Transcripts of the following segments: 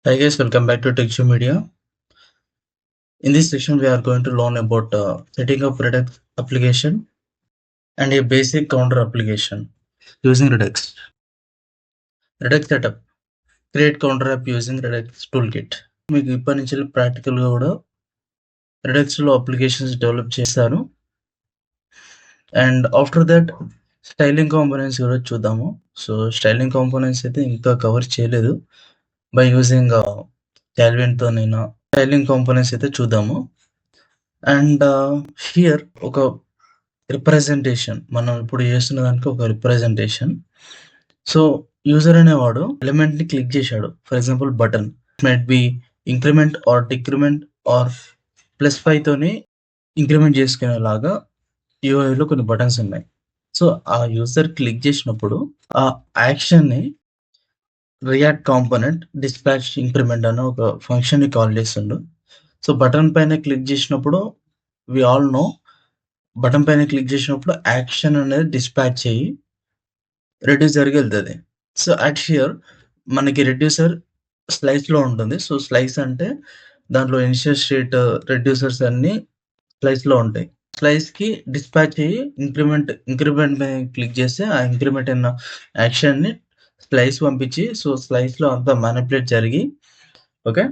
Hi guys, welcome back to TechShow Media. In this section, we are going to learn about setting up Redux application and a basic counter application using Redux. Redux setup. Create counter app using Redux toolkit. మీకు ఇప్పటి నుంచి ప్రాక్టికల్గా కూడా Redux లో applications develop చేస్తారు. And after that styling components కూడా చూద్దాము. So styling components అయితే ఇంకా కవర్ చేయలేదు బై యూజింగ్ క్యాల్విన్తోనైనా స్టైలింగ్ కాంపోనెంట్స్ అయితే చూద్దాము. అండ్ హియర్ ఒక రిప్రజెంటేషన్ మనం ఇప్పుడు చేస్తున్న దానికి ఒక రిప్రజెంటేషన్. సో యూజర్ అనేవాడు ఎలిమెంట్ ని క్లిక్ చేశాడు. For example button might be increment or decrement or +5 తోని ఇంక్రిమెంట్ చేసుకునేలాగా యూఐలో కొన్ని బటన్స్ ఉన్నాయి. సో ఆ యూజర్ క్లిక్ చేసినప్పుడు ఆ యాక్షన్ ని రియాక్ట్ కాంపోనెంట్ డిస్పాచ్ ఇంక్రిమెంట్ అనే ఒక ఫంక్షన్ ని కాల్ చేస్తుండు. సో బటన్ పైన క్లిక్ చేసినప్పుడు వి ఆల్ నో బటన్ పైన క్లిక్ చేసినప్పుడు యాక్షన్ అనేది డిస్పాచ్ అయ్యి రెడ్యూసర్‌కి వెళ్తది. సో అట్ హియర్ మనకి రెడ్యూసర్ స్లైస్‌లో ఉంటుంది. సో స్లైస్ అంటే దాంట్లో ఇనిషియల్ స్టేట్ రెడ్యూసర్స్ అన్నీ స్లైస్‌లో ఉంటాయి. స్లైస్‌కి డిస్పాచ్ అయ్యి ఇంక్రిమెంట్ మీద క్లిక్ చేస్తే ఆ ఇంక్రిమెంట్ అయిన యాక్షన్‌ని స్లైస్ పంపించి సో స్లైస్‌లో అంతా మానిప్యులేట్ జరిగి okay.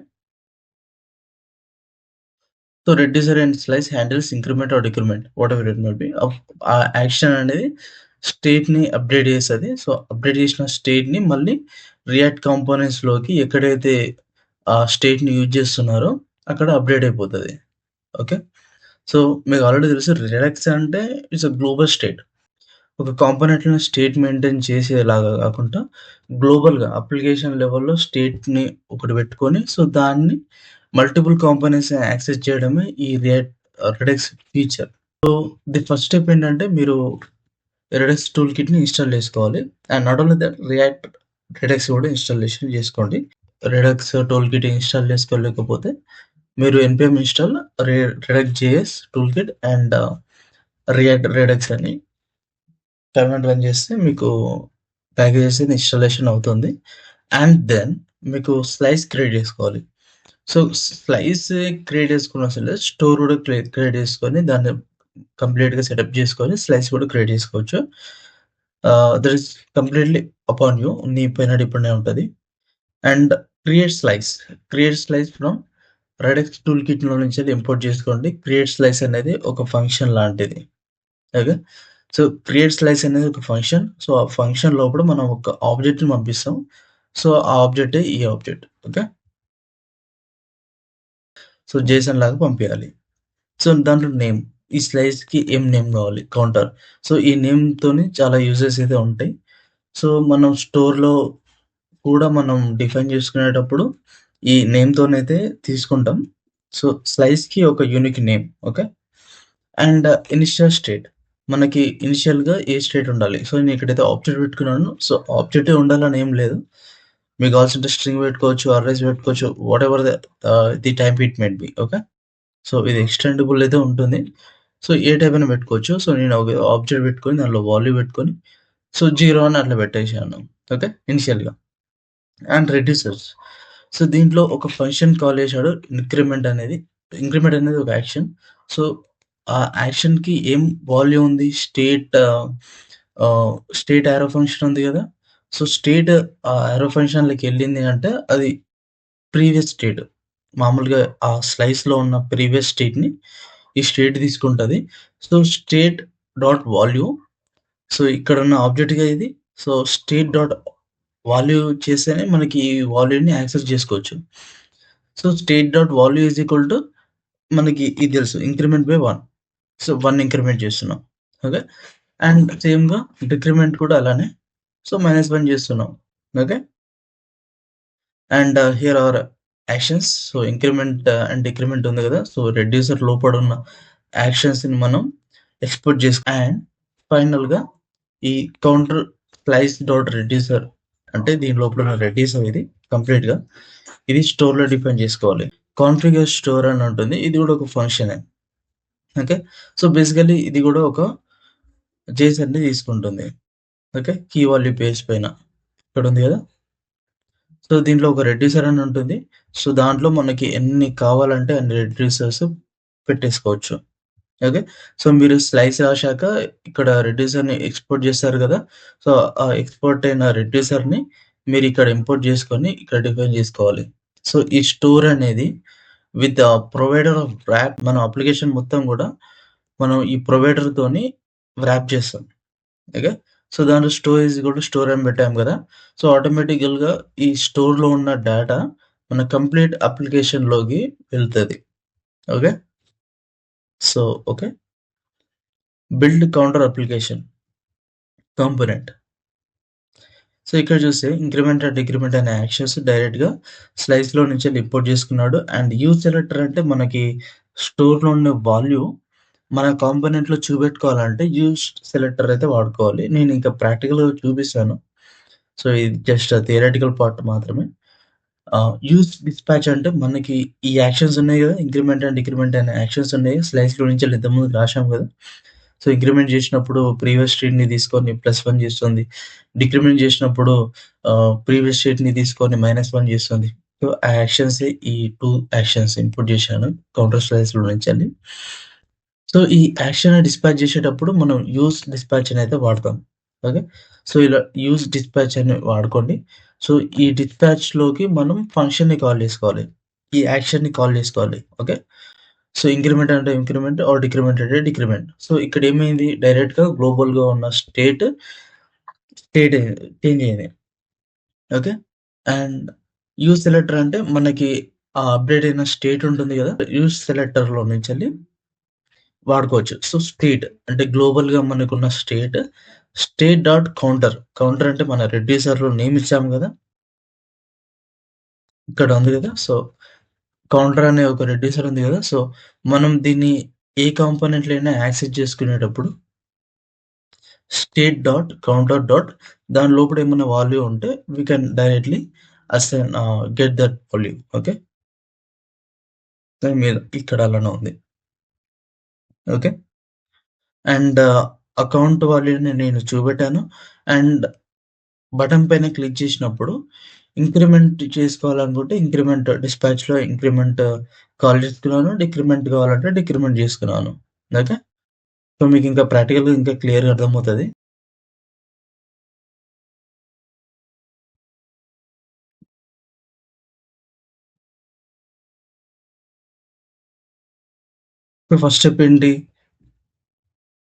So reducer and slice handles increment or decrement whatever it might be. ఆ యాక్షన్ అనేది స్టేట్‌ని అప్డేట్ చేస్తది. సో అప్డేట్ చేసిన స్టేట్‌ని మళ్ళీ రియాక్ట్ కాంపోనెంట్స్‌లోకి ఎక్కడైతే ఆ స్టేట్‌ని యూజ్ చేస్తున్నారో అక్కడ అప్డేట్ అయిపోతది. ఓకే. సో మీకు ఆల్రెడీ తెలుసు రిడక్స్ అంటే ఇట్స్ ఎ గ్లోబల్ స్టేట్. ఒక కాంపోనెంట్‌లో స్టేట్ మెయింటైన్ చేసేలాగా కాకుండా గ్లోబల్‌గా అప్లికేషన్ లెవెల్‌లో స్టేట్‌ని ఒకటి పెట్టుకొని సో దాన్ని మల్టిపుల్ కాంపోనెంట్స్‌ని యాక్సెస్ చేయడమే ఈ redux feature. So the first step ఏంటంటే మీరు రెడక్స్ టూల్ కిట్‌ని ఇన్‌స్టాల్ చేసుకోవాలి. And not only that react Redux కూడా ఇన్‌స్టాలేషన్ చేసుకోండి. రెడక్స్ టూల్ కిట్ ఇన్‌స్టాల్ చేసుకోలేకపోతే మీరు npm install Redux JS tool kit and react Redux అని command run చేస్తే మీకు packages installation అవుతుంది. అండ్ దెన్ మీకు స్లైస్ క్రియేట్ చేసుకోవాలి. సో స్లైస్ క్రియేట్ చేసుకున్న అవసరం లేదు. స్టోర్ కూడా క్రియేట్ చేసుకొని దాన్ని కంప్లీట్‌గా సెటప్ చేసుకొని స్లైస్ కూడా క్రియేట్ చేసుకోవచ్చు. That is completely upon you. నీ పైన డిపెండ్ అయి ఉంటది. And create slice from Redux tool కిట్‌లో నుంచి ఇంపోర్ట్ చేసుకోండి. క్రియేట్ స్లైస్ అనేది ఒక ఫంక్షన్ లాంటిది. ఓకే. సో క్రియేట్ స్లైస్ అనేది ఒక ఫంక్షన్. సో ఆ ఫంక్షన్ లోపల మనం ఒక ఆబ్జెక్ట్‌ని పంపిస్తాం. సో ఆ ఆబ్జెక్టే ఈ ఆబ్జెక్ట్. ఓకే. సో జేసన్ లాగా పంపియాలి. సో దాంట్లో నేమ్ ఈ స్లైస్‌కి ఏం నేమ్ కావాలి కౌంటర్. సో ఈ నేమ్‌తోని చాలా యూజెస్ అయితే ఉంటాయి. సో మనం స్టోర్‌లో కూడా మనం డిఫైన్ చేసుకునేటప్పుడు ఈ నేమ్‌తోనైతే తీసుకుంటాం. సో స్లైస్‌కి ఒక unique name. Okay. And initial state మనకి ఇనిషియల్‌గా ఏ స్టేట్ ఉండాలి. సో నేను ఇక్కడైతే ఆబ్జెక్ట్ పెట్టుకున్నాను. సో ఆబ్జెక్టే ఉండాలని ఏం లేదు. మీకు కావాల్సింటే స్ట్రింగ్ పెట్టుకోవచ్చు, అర్రేస్ పెట్టుకోవచ్చు. Whatever the type it might be. Okay. So ఇది ఎక్స్టెండబుల్ అయితే ఉంటుంది. సో ఏ టైప్ అయినా పెట్టుకోవచ్చు. సో నేను ఒక ఆబ్జెక్ట్ పెట్టుకొని దాంట్లో వాల్యూ పెట్టుకొని సో 0 అని అట్లా పెట్టేసాను. ఓకే. ఇనిషియల్‌గా. And reducers. సో దీంట్లో ఒక ఫంక్షన్ కాల్ చేశాడు ఇంక్రిమెంట్ అనేది. ఇంక్రిమెంట్ అనేది ఒక యాక్షన్. సో ఆ యాక్షన్‌కి ఏం వాల్యూ ఉంది? స్టేట్ యారో ఫంక్షన్ ఉంది గదా! సో స్టేట్ యారో ఫంక్షన్‌లోకి ఎళ్ళింది అంటే అది ప్రీవియస్ స్టేట్. మామూలుగా ఆ స్లైస్‌లో ఉన్న ప్రీవియస్ స్టేట్‌ని ఈ స్టేట్ తీసుకుంటది. So state dot value. So ఇక్కడున్న ఆబ్జెక్ట్‌గా ఇది. సో స్టేట్ డాట్ వాల్యూ చేస్తేనే మనకి ఈ వాల్యూని యాక్సెస్ చేసుకోవచ్చు. So state dot value is equal to మనకి ఇది తెలుసు ఇంక్రిమెంట్ బై 1. సో 1 ఇంక్రిమెంట్ చేస్తున్నాం. ఓకే. అండ్ సేమ్‌గా డిక్రిమెంట్ కూడా అలానే. సో -1 చేస్తున్నాం. Okay. And here are actions. So increment and decrement ఉంది కదా! సో రెడ్యూసర్ లోపల ఉన్న యాక్షన్స్‌ని మనం ఎక్స్‌పోర్ట్ అండ్ ఫైనల్‌గా ఈ కౌంటర్ స్లైస్ డాట్ రెడ్యూసర్ అంటే దీని లోపల ఉన్న రెడ్యూసర్ ఇది కంప్లీట్‌గా. ఇది స్టోర్‌లో డిఫైన్ చేసుకోవాలి. కాన్ఫిగర్ స్టోర్ అని ఉంటుంది. ఇది కూడా ఒక ఫంక్షనే. ఓకే. సో బేసికల్లీ ఇది కూడా ఒక జేసన్‌ని తీసుకుంటుంది. ఓకే. కీ వాల్యూ పేజ్ పైన ఇక్కడ ఉంది కదా! సో, దీంట్లో ఒక రెడ్యూసర్ అని ఉంటుంది. సో, దాంట్లో మనకి ఎన్ని కావాలంటే అన్ని రెడ్యూసర్స్ పెట్టేసుకోవచ్చు. ఓకే. సో, మీరు స్లైస్ రాశాక ఇక్కడ రెడ్యూసర్‌ని ఎక్స్‌పోర్ట్ చేస్తారు గదా! సో, ఆ ఎక్స్‌పోర్ట్ అయిన రెడ్యూసర్‌ని మీరిక్కడ ఇంపోర్ట్ చేసుకొని ఇక్కడ డిఫైన్ చేసుకోవాలి. సో, ఈ స్టోర్ అనేది విత్ ప్రొవైడర్ ఆఫ్ వ్రాప్ మన అప్లికేషన్ మొత్తం గూడా మనం ఈ ప్రొవైడర్‌తోని వ్రాప్ చేస్తాం. ఓకే. సో, దాంట్లో స్టోరేజ్ కూడా స్టోర్ అని పెట్టాం గదా! సో, ఆటోమేటికల్‌గా ఈ స్టోర్‌లో ఉన్న డేటా మన కంప్లీట్ అప్లికేషన్‌లోకి వెళ్తది. Okay. So, okay. Build counter application component. So, ఇక్కడ చూస్తే ఇంక్రిమెంట్ అండ్ డిక్రిమెంట్ అనే యాక్షన్స్ డైరెక్ట్‌గా స్లైస్‌లో నుంచెళ్ళి ఇంపోర్ట్ చేసుకున్నాడు. అండ్ యూజ్ సెలెక్టర్ అంటే మనకి స్టోర్‌లో ఉన్న వాల్యూ మన కాంపోనెంట్‌లో చూపెట్టుకోవాలంటే యూజ్ సెలెక్టర్ అయితే వాడుకోవాలి. నేను ఇంకా ప్రాక్టికల్‌గా చూపిస్తాను. సో, ఇది జస్ట్ థియరటికల్ పార్ట్ మాత్రమే. యూజ్ డిస్పాచ్ అంటే మనకి ఈ యాక్షన్స్ ఉన్నాయి గదా! ఇంక్రిమెంట్ అండ్ డిక్రిమెంట్ అనే యాక్షన్స్ ఉన్నాయి. స్లైస్‌లో నుంచెళ్ళి ఇంతకుముందు రాసాం గదా! సో, ఇంక్రిమెంట్ జేసినప్పుడు ప్రీవియస్ స్టేట్‌ని తీసుకొని +1 చేస్తుంది. డిక్రిమెంట్ జేసినప్పుడు ప్రీవియస్ స్టేట్‌ని తీసుకొని -1 చేస్తుంది. సో, ఆ యాక్షన్సే ఈ 2 యాక్షన్స్ ఇన్‌పుట్ జేశాను కౌంటర్ స్లైస్‌లో నుంచెళ్ళి. సో, ఈ యాక్షన్ డిస్పాచ్ చేసేటప్పుడు మనం యూజ్ డిస్పాచ్ అనయితే వాడతాం. ఓకే. సో, ఇలా యూజ్ డిస్పాచ్ అని వాడుకోండి. సో, ఈ డిస్పాచ్‌లోకి మనం ఫంక్షన్‌ని కాల్ చేసుకోవాలి. ఈ యాక్షన్‌ని కాల్ చేసుకోవాలి. ఓకే. సో, ఇంక్రిమెంట్ అంటే ఇంక్రిమెంట్ ఆర్ డిక్రిమెంట్ అంటే డిక్రిమెంట్. సో, ఇక్కడేమైంది డైరెక్ట్‌గా గ్లోబల్‌గా ఉన్న స్టేట్ చేంజ్ అయింది. ఓకే. అండ్ యూజ్ సెలెక్టర్ అంటే మనకి ఆ అప్‌డేట్ అయిన స్టేట్ ఉంటుంది గదా! యూజ్ సెలెక్టర్‌లో నుంచెళ్ళి వాడుకోవచ్చు. సో, స్టేట్ అంటే గ్లోబల్‌గా మనకున్న స్టేట్ డాట్ కౌంటర్. కౌంటర్ అంటే మన రెడ్యూసర్‌లో నేమ్ ఇచ్చాము గదా! ఇక్కడ ఉంది గదా! సో, కౌంటర్ అనే ఒక రెడ్యూసర్ ఉంది గదా! సో, మనం దీన్ని ఏ కాంపోనెంట్‌లో అయినా యాక్సెస్ చేసుకునేటప్పుడు స్టేట్ డాట్ కౌంటర్ డాట్ దాని లోపల ఏమన్నా వాల్యూ ఉంటే we can directly assign get that value. Okay. దాని మీద ఇక్కడ అలానే ఉంది. ఓకే. అండ్ అకౌంట్ వాల్యూని నేను చూపెట్టాను. అండ్ బటన్ పైన క్లిక్ చేసినప్పుడు ఇంక్రిమెంట్ చేసుకోవాలనుకుంటే ఇంక్రిమెంట్ డిస్పాచ్‌లో ఇంక్రిమెంట్ కాల్ చేసుకున్నాను. డిక్రిమెంట్ కావాలంటే డిక్రిమెంట్ చేసుకున్నాను. ఓకే. సో, మీకింకా ప్రాక్టికల్‌గా ఇంకా క్లియర్‌గా అర్థమవుతది. సో, ఫస్ట్ స్టెప్ ఏంటి?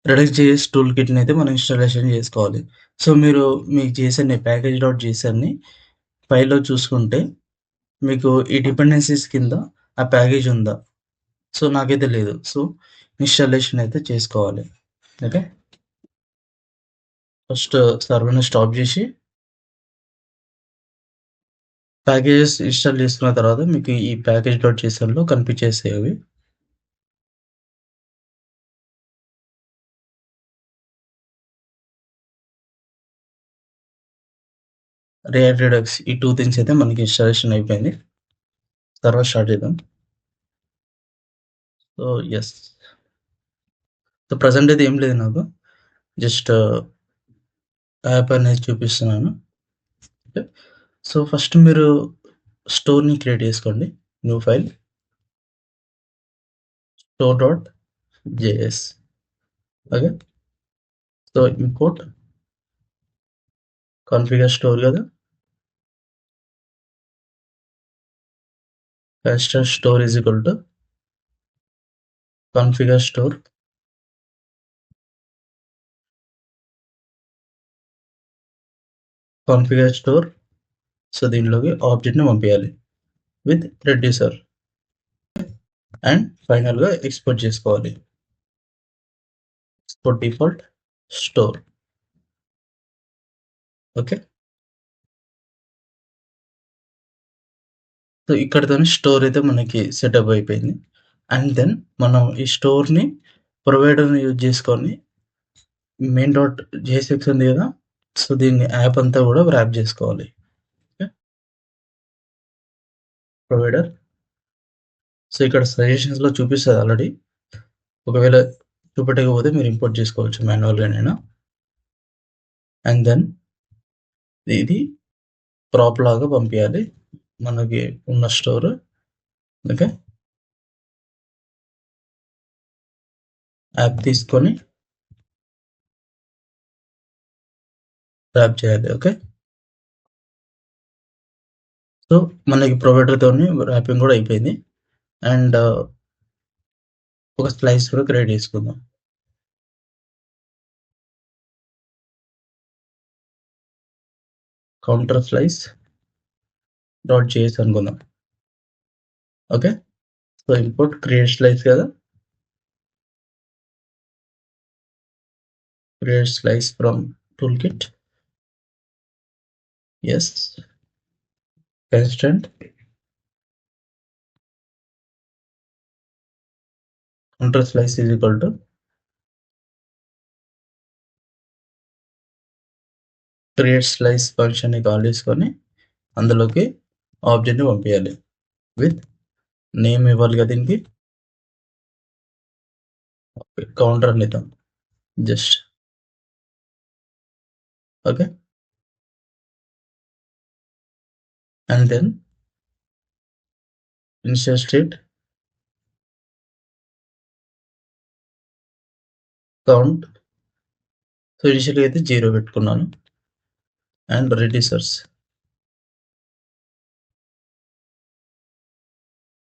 రెడక్ట్ జేఎస్ టూల్ కిట్‌నయితే మనం ఇన్‌స్టాలేషన్ జేసుకోవాలి. సో, మీకు జేసన్‌ని ప్యాకేజ్ డాట్ జేసన్‌ని ఫైల్‌లో చూసుకుంటే మీకు ఈ డిపెండెన్సీస్ కింద ఆ ప్యాకేజ్ ఉందా? సో, నాకైతే లేదు. సో, ఇన్‌స్టాలేషన్ అయితే చేసుకోవాలి. ఓకే. ఫస్ట్ సర్వర్‌ని స్టాప్ జేసి ప్యాకేజెస్ ఇన్‌స్టాల్ చేసుకున్న తర్వాత మీకు ఈ ప్యాకేజ్ డాట్ జేసన్‌లో కనిపించేస్తాయి అవి. రియాక్ట్ రెడక్స్ ఈ 2 థింగ్స్ అయితే మనకి ఇన్‌స్టాలేషన్ అయిపోయింది. తర్వాత స్టార్ట్ చేద్దాం. So, yes. సో, ప్రెజెంట్ అయితే ఏం లేదు నాకు. జస్ట్ యాప్ అనేది చూపిస్తున్నాను. ఓకే. సో, ఫస్ట్ మీరు స్టోర్‌ని క్రియేట్ చేసుకోండి. New file store dot JS. Okay. So, import configure store కదా! Constant store is equal to configure store configure store. So, దీనిలోకి ఆబ్జెక్ట్‌ని పంపియాలి విత్ రెడ్యూసర్ అండ్ ఫైనల్‌గా ఎక్స్‌పోర్ట్ చేసుకోవాలి. Export default store. Okay. So, ఇక్కడితోని స్టోర్ అయితే మనకి సెటప్ అయిపోయింది. అండ్ దెన్ మనం ఈ స్టోర్‌ని ప్రొవైడర్‌ని యూజ్ చేసుకొని మెయిన్ డాట్ జేఎస్ఎక్స్ ఉంది కదా! సో, దీన్ని యాప్ అంతా కూడా వ్రాప్ చేసుకోవాలి. ఓకే. ప్రొవైడర్. సో, ఇక్కడ సజెషన్స్‌లో చూపిస్తది ఆల్రెడీ. ఒకవేళ చూపెట్టకపోతే మీరు ఇంపోర్ట్ చేసుకోవచ్చు మాన్యువల్‌గానైనా. అండ్ దెన్ ఇది ప్రాప్ లాగా పంపియాలి మనకి ఉన్న స్టోర్. ఓకే. యాప్ తీసుకొని ర్యాప్ చేయాలి. ఓకే. సో మనకి ప్రొవైడర్తోని ర్యాపింగ్ కూడా అయిపోయింది. అండ్ ఒక స్లైస్ కూడా క్రియేట్ చేసుకుందాం. కౌంటర్ స్లైస్ డాట్ జేఎస్ అనుకుందాం. Okay. So import create slice కదా, create slice from toolkit. Yes. constant counter slice is equal to create slice function ని కాల్ చేసుకొని అందులోకి ఆబ్జెక్ట్ ని పంపించాలి. విత్ నేమ్ ఇవ్వాలి కదా దీనికి, కౌంటర్ అని ఇద్దాం just. Okay. And then initial state count. So ఇనిషియల్గా అయితే 0 పెట్టుకున్నాను. అండ్ రిడ్యూసర్స్,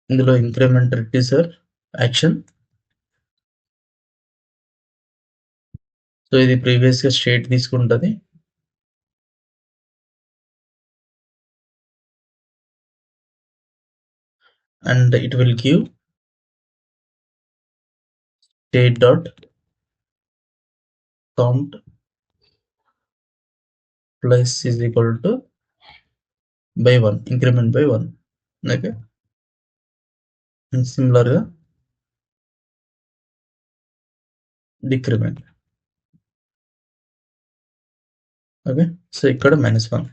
ఇందులో ఇంక్రిమెంట్ రిడ్యూసర్ యాక్షన్. సో ఇది ప్రీవియస్గా స్టేట్ తీసుకుంటుంది. And it will give state dot count plus is equal to by 1, increment by 1. Okay. And సిమిలర్గా డిక్రిమెంట్. ఓకే. సో ఇక్కడ -1.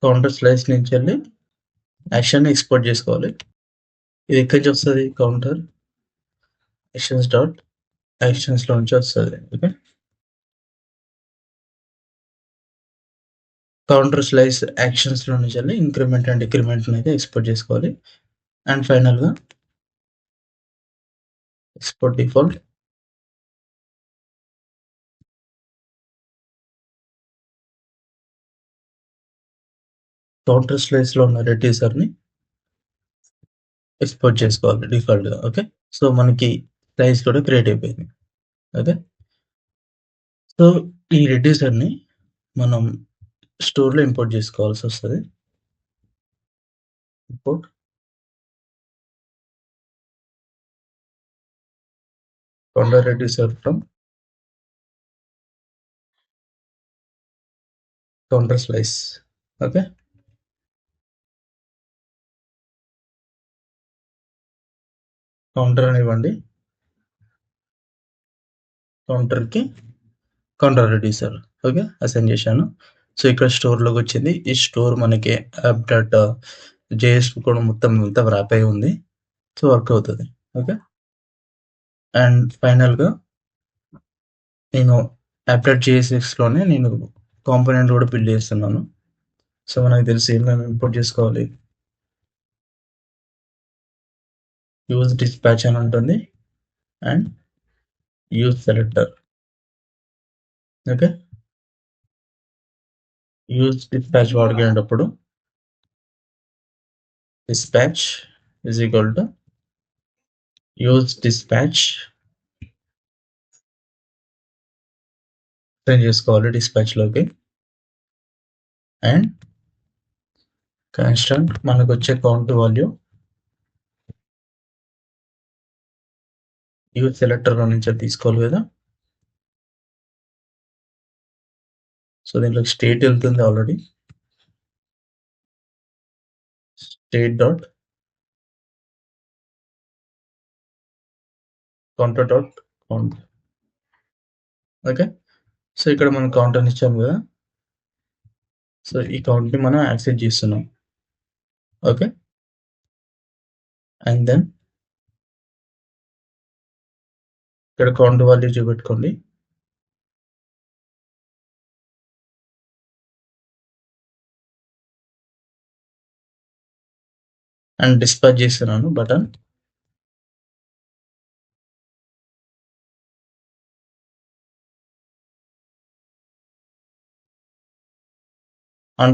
Counter slice నుంచి వెళ్ళి యాక్షన్ ఎక్స్పోర్ట్ చేసుకోవాలి. ఇది ఎక్కడి నుంచి వస్తుంది? కౌంటర్ యాక్షన్స్ డాట్ యాక్షన్స్ లో నుంచి వస్తుంది. ఓకే. కౌంటర్ స్లైస్ యాక్షన్స్ లో నుంచి వెళ్ళి ఇంక్రిమెంట్ అండ్ డిక్రిమెంట్ అయితే ఎక్స్పోర్ట్ చేసుకోవాలి. అండ్ ఫైనల్ గా ఎక్స్పోర్ట్ డిఫాల్ట్ కౌంటర్ స్లైస్ లో ఉన్న రెడ్యూసర్ ని ఎక్స్పోర్ట్ చేసుకోవాలి డిఫాల్ట్ గా. ఓకే. సో మనకి స్లైస్ కూడా క్రియేట్ అయిపోయింది. ఓకే. సో ఈ రెడ్యూసర్ ని మనం స్టోర్ లో ఇంపోర్ట్ చేసుకోవాల్సి వస్తుంది. Import counter reducer from counter slice. Okay. Counter అని ఇవ్వండి, కౌంటర్కి కౌంటర్ రెడ్యూసర్. ఓకే. అసైన్ చేశాను. సో ఇక్కడ స్టోర్లోకి వచ్చింది. ఈ స్టోర్ మనకి యాప్ డాట్ జేఎస్ కూడా మొత్తం ర్యాప్ అయి ఉంది. సో వర్క్ అవుతుంది. ఓకే. అండ్ ఫైనల్గా నేను యాప్ డాట్ జేఎస్ఎక్స్లోనే నేను కాంపోనెంట్ కూడా బిల్డ్ చేస్తున్నాను. సో మనకు తెలిసి ఏమేమి ఇంపోర్ట్ చేసుకోవాలి. యూజ్ డిస్పాచ్ అని ఉంటుంది and use selector. Okay. Use dispatch వాడుకునేటప్పుడు dispatch is equal to use dispatch send చేసుకోవాలి డిస్పాచ్ లోకి. అండ్ కాన్స్టెంట్ మనకు వచ్చే కౌంట్ వాల్యూ యూజ్ సెలెక్టర్ నుంచి తీసుకోవాలి కదా. సో దీంట్లో స్టేట్ వెళ్తుంది already. State dot counter dot count. Okay. So ఇక్కడ మనం కౌంట్ అని ఇచ్చాము కదా. సో ఈ కౌంట్ ని మనం యాక్సెస్ చేస్తున్నాం. ఓకే. అండ్ దెన్ ఇక్కడ కౌంట్ వాల్యూ చూపెట్టుకోండి. అండ్ డిస్పాచ్ చేస్తున్నాను బటన్.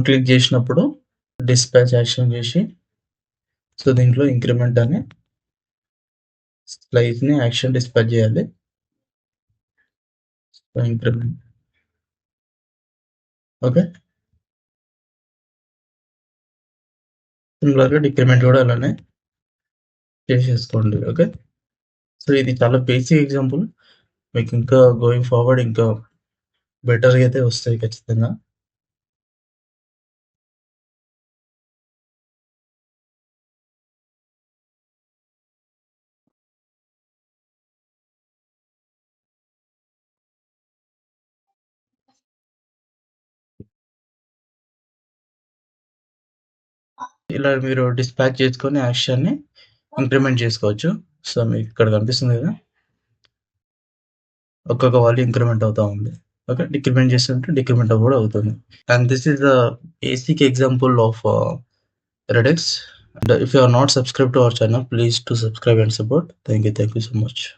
క్లిక్ చేసినప్పుడు డిస్పాచ్ యాక్షన్ చేసి, సో దీంట్లో ఇంక్రిమెంట్ అనే స్లైస్ని యాక్షన్ డిస్పాచ్ చేయాలి. So increment, okay. సిమిలర్గా డిక్రిమెంట్ కూడా అలానే చేసేసుకోండి, ఓకే. సో ఇది చాలా బేసిక్ ఎగ్జాంపుల్. మీకు ఇంకా గోయింగ్ ఫార్వర్డ్ ఇంకా బెటర్గా అయితే వస్తాయి ఖచ్చితంగా. ఇలా మీరు డిస్పాచ్ చేసుకొని యాక్షన్ని ఇంక్రిమెంట్ చేసుకోవచ్చు. సో మీకు ఇక్కడ కనిపిస్తుంది కదా, ఒక్కొక్క వాల్యూ ఇంక్రిమెంట్ అవుతా ఉంది, ఓకే. డిక్రిమెంట్ చేస్తుంటే డిక్రిమెంట్ కూడా అవుతుంది. And this is the basic example of Redux. And if you are not subscribed to our channel, please to subscribe and support. Thank you so much.